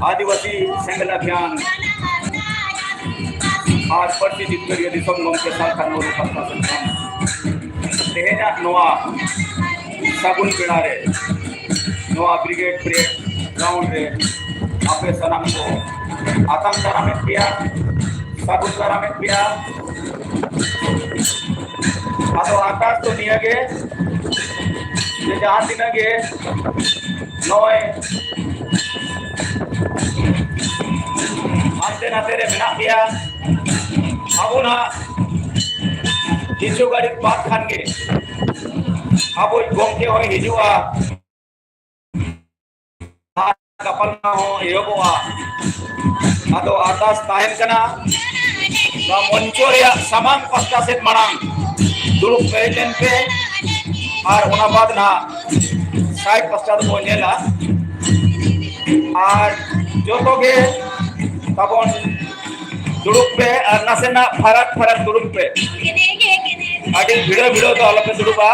आदिवासी संगठन अभियान आज परिचित करिए दिसम लोग के साथ कानून प्रशासन तेहना नोआ साबुन पिनारे नोआ ब्रिगेड परेड ग्राउंड रे आपे सनाम को आतम दाराम किया साबुन दाराम किया आतो आकाश तो निया के ये जहां दिन के नोए आते ना तेरे बिना किया अब ना हिजू गाड़ी बात खान के अब वो घूम के हो हिजुआ कपल ना हो ये बोआ आतो आकाश ताहन कना ना मंचोरिया सामान पस्ता से मनांग दुरुप पहले पे और उन्हें बाद ना साइड पश्चात बोलेला और जो तो के तबों दुरुप पे और नसेना फरक फरक दुरुप पे आगे वीडियो तो अलग पे दुरुपा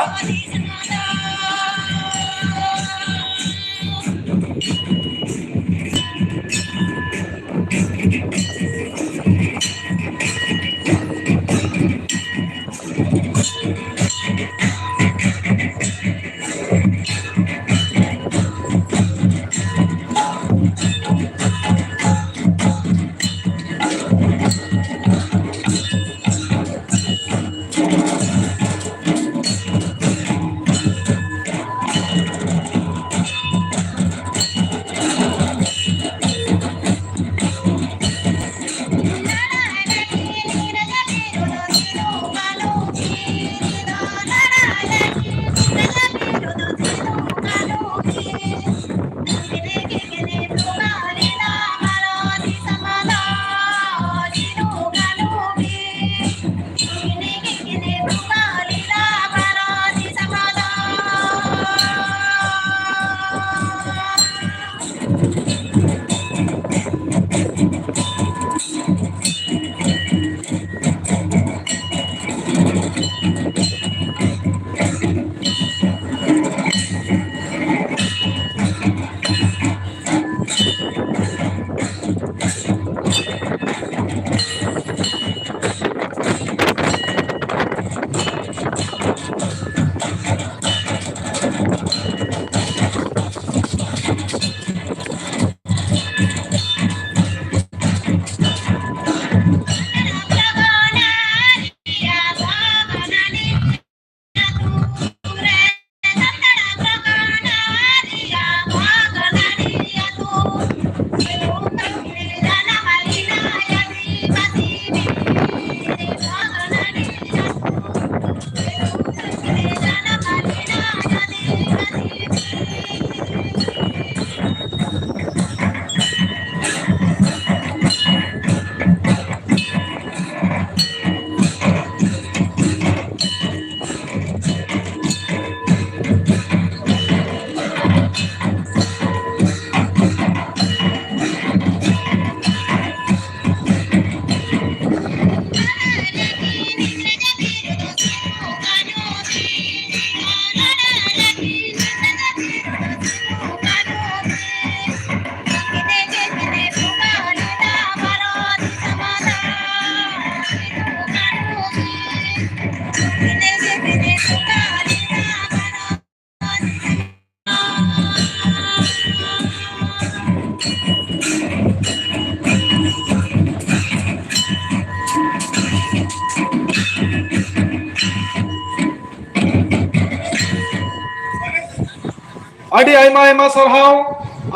Adi aima aima sarhau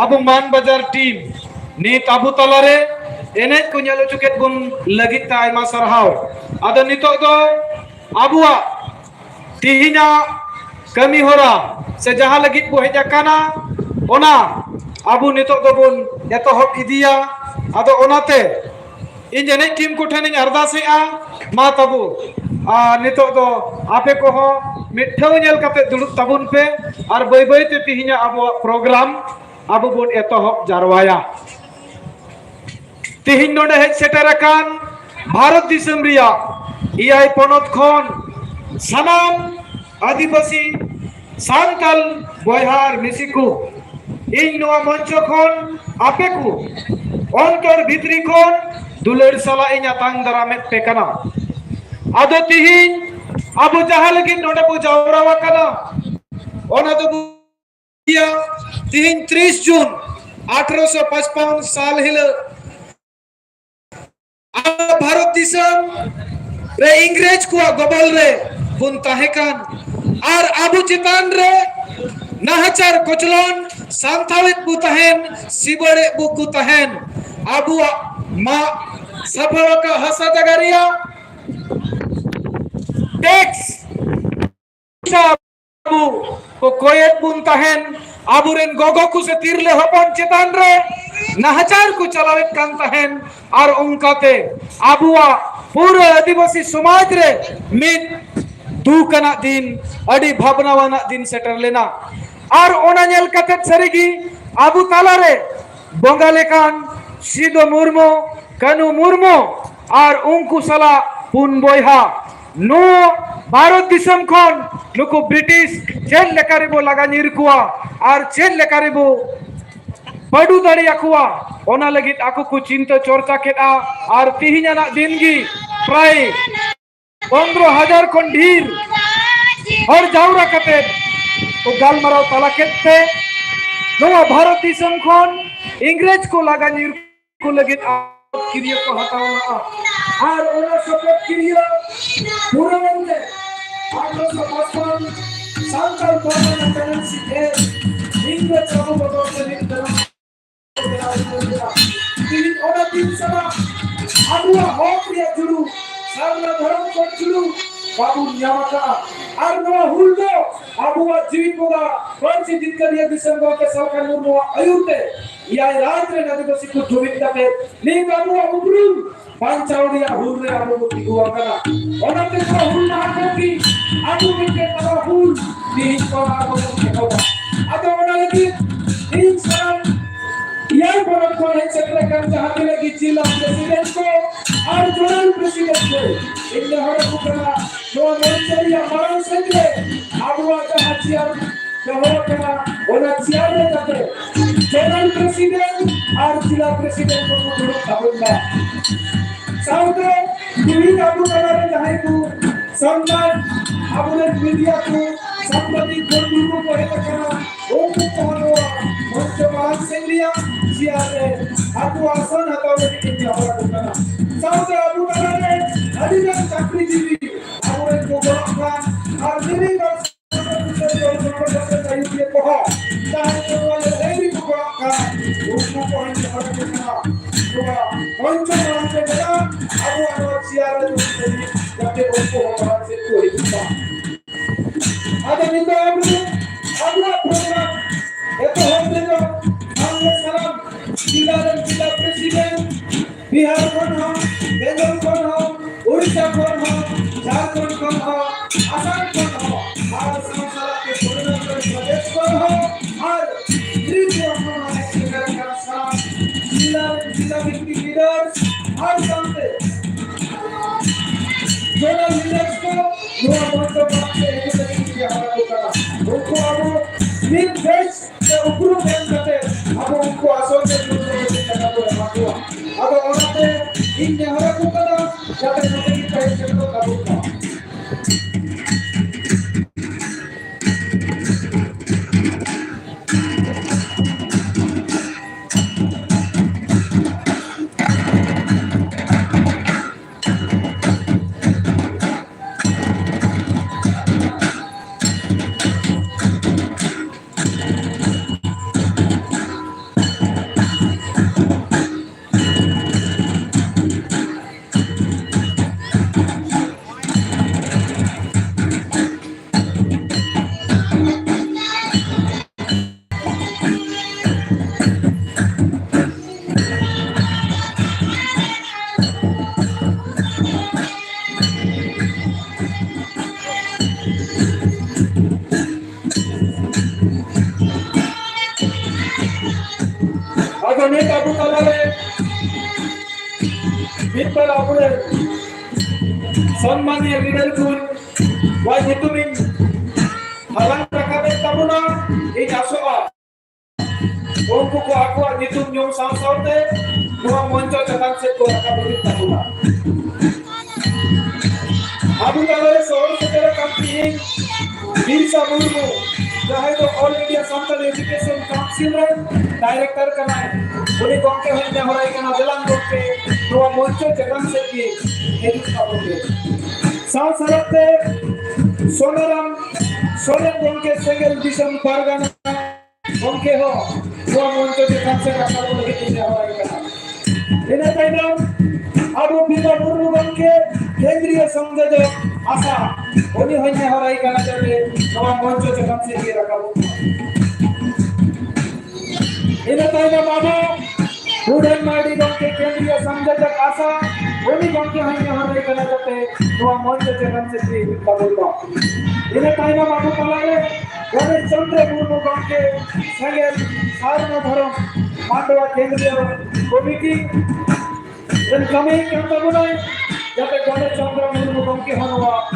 abu man bazar team ni tabu talare enet ko nyalo cuket bun lagi ta aima sarhau ada nitok do abua tihinya kami hora sejaha lagi bu hejakana ओना आबू नितो दोबन एतहब इदिया आदो ओनाते इन एने team को ठेन अरदासेआ मा तबू नितो दो आपे को हो मिठौ नेल कते दुड़ुब ताबुन पे और बय बय ते तिहिना आबो प्रोग्राम आबो बोन एतहब जारवाया तिहिन नोडे हेज सेटर अकान भारत दिसम रिया इयाय पोनत खन सानाम आदिवासी सांताल बयहार मिसिकु इन नोआ मंच खन आपे को अंतर भित्री खन दुलर सला इना तांग दरामेत पे कना आदो तिहिन आबो जहां लगी नोडे बो जावरावा कना ओना दो बुया तिहिन 30 जून 1855 साल हिल भारत दिसम रे इंग्रेज को गबल रे बुन ताहेकान और आबू चितान रे नाहचार कोचलन सांथावित बुतहन सिबड़े बुकुतहन आबू मा सफल का हसा जगरिया टैक्स आबू को कोयत बुनतहन आबुरेन गोगो को से तीरले हपन चितान रे नाहचार को चलावित कांतहन और उनकाते आबुआ पूरे आदिवासी समाज रे मित दुकना दिन अड़ी भावनावाना दिन सेटर लेना और ओना नेल कते सरिगी आबू ताला रे बंगालेकान सिदो मुर्मो कानू मुर्मो और उनको सला पुन बोयहा नो भारत दिसम खन नुको ब्रिटिश चेन लेकारिबो लगा निरकुआ और चेन लेकारिबो पडू दाड़ी आकुआ ओना लगित आकु को चिंता चर्चा केदा और तिहिना दिन गी प्राय 15,000 खन ढीर और जावरा कते तो गालमाराव ताला केते नोआ भारत दिसम खन इंग्रेज को लगा निरकु लगित किरिया को हटावना और ओना सपोर्ट किरिया पूरा बंदे 1855 सांताल गवर्नमेंट टेनेंसी है इंग्लिश चालू बदल से निकलना तीन ओना तीन सभा आबुआ होप्रिया जुलू सामना धर्म को जुलू बाबू न्यामका और नवा हुल्दो आबुआ जीवित बोला पंची जितकरिया दिसंबर के सरकार मुर्मो अयुते या रात्रे नदिवासी को जुवित करते नहीं बाबुआ उब्रुम पांचावड़िया हुल्ले आबू को हुआ करा ओनाते को हुल्ला करती आबू के तबा हुल तीन को आबू के होगा अतो ओना लगी तीन साल यार भारत को है चक्र कर जहां लगी जिला प्रेसिडेंट को और जोनल प्रेसिडेंट को इनने हर को करा नो मंचरिया मारन संगे आबुआ का हथियार कहो करा ओना चियार में जाते जोनल प्रेसिडेंट और जिला प्रेसिडेंट को जोड़ो खाबुंगा साउथे विभिन्न आबू करा जहां को सम्मान आबुने मीडिया को संबंधित बंधु को कहे करा ओ को कहो मंच मान संग्रिया सियारे आबू आसन हटावे के जवाब करना साउथे आबू करा रे अधिकार चाकरी जीवी आबू को बड़ा और दिल्ली का से जो चाहिए कहो चाहे तो वाले देवी को बड़ा उसको पॉइंट करना होगा मंच मान से बड़ा आबू और सियारे जब उसको बात से कोई दिखा आदे नितो अगला प्रोग्राम एतो होते जो हमने सलाम जिला प्रेसिडेंट बिहार कौन हो बेंगल कौन हो उड़ीसा कौन हो झारखंड कौन हो आसाम कौन हो भारत संसद के पूर्णतः प्रदेश कौन हो और तृतीय कौन है सेक्रेटरी का सलाम जिला डिप्टी लीडर्स और संते जोनल लीडर्स को नोआ मंच पर से उनको अब मिड बेच से ऊपर बैठ करते अब उनको आसों से जगह पर रखा अब औरतें इन नेहरा को कदा जाते जाते की पैसे को काबू का Ago nit abu talare mitbar abure সম্মানীয় লিডার গুণ ওই নিতুমিন halang rakabe tabuna এই আসবা Ungu ko aku nitum nyong saute dua monco cetak seto rakabe tabuna Abu talare soal secara kampanye Birsa Murmu चाहे तो all India central education council रे director करना है उन्हें गॉन्के होने हो रहा है करना दिलांग गॉन्के तो मोर्चे जगन से की हेल्प करोगे साल सरते सोनराम सोने गॉन्के सेंगल दिशम पारगाना गॉन्के हो तो मोर्चे जगन से रखा हो लगे तुझे हो रहा है करना इन्हें कहना Abu Bima Murmu gongke केंद्रीय संसद आशा उन्हीं होने हो रही करना चाहिए नवा मंचो जगन से ये रखा हो इन्हें ताइना बाबा बुढ़न मार्डी गongke केंद्रीय संसद आशा उन्हीं गongke होने हो रही करना चाहिए नवा मंचो जगन से ये रखा हो इन्हें ताइना बाबू पलारे गणेश चंद्र मुर्मू गongke संगेल सारना धर्म मांडवा केंद्रीय committee Dan kami yang tahu nih, jika Ganda Chandra Murmu gongke hanwa